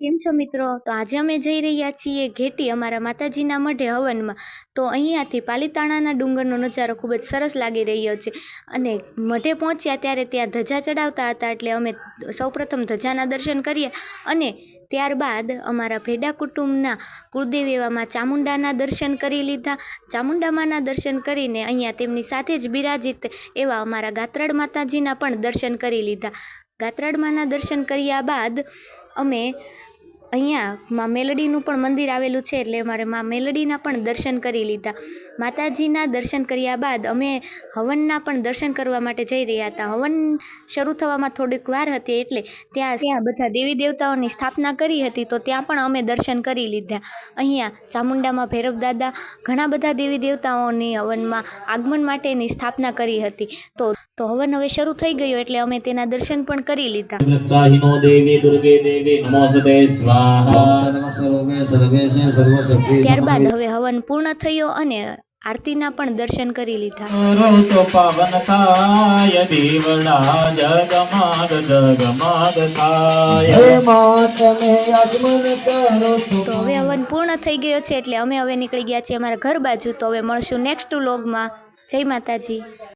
કેમ છો મિત્રો? તો આજે અમે જઈ રહ્યા છીએ ઘેટી અમારા માતાજીના મઢે હવનમાં. તો અહીંયાથી પાલીતાણાના ડુંગરનો નજારો ખૂબ જ સરસ લાગી રહ્યો છે. અને મઢે પહોંચ્યા ત્યારે ત્યાં ધજા ચડાવતા હતા, એટલે અમે સૌપ્રથમ ધજાના દર્શન કર્યા અને ત્યારબાદ અમારા ભેડા કુટુંબના કુળદેવી એવામાં ચામુંડાના દર્શન કરી લીધા. ચામુંડામાના દર્શન કરીને અહીંયા તેમની સાથે જ બિરાજિત એવા અમારા ગાત્રાળ માતાજીના પણ દર્શન કરી લીધા. ગાત્રાળમાના દર્શન કર્યા બાદ અમે અહીંયા માં મેલડીનું પણ મંદિર આવેલું છે, એટલે અમારે માં મેલડીના પણ દર્શન કરી લીધા. માતાજીના દર્શન કર્યા બાદ અમે હવનના પણ દર્શન કરવા માટે જઈ રહ્યા હતા. હવન શરૂ થવામાં થોડીક વાર હતી, એટલે ત્યાં બધા દેવી દેવતાઓની સ્થાપના કરી હતી, તો ત્યાં પણ અમે દર્શન કરી લીધા. અહીંયા ચામુંડામાં ભૈરવ દાદા ઘણા બધા દેવી દેવતાઓની હવનમાં આગમન માટેની સ્થાપના કરી હતી. તો હવન હવે શરૂ થઈ ગયો, એટલે અમે તેના દર્શન પણ કરી લીધા. ત્યારબાદ હવે હવન પૂર્ણ થયો અને આરતીના પણ દર્શન કરી લીધા. તો હવે હવન પૂર્ણ થઈ ગયો છે, એટલે અમે હવે નીકળી ગયા છીએ અમારા ઘર બાજુ. તો હવે મળશું નેક્સ્ટ વ્લોગમાં. જય માતાજી.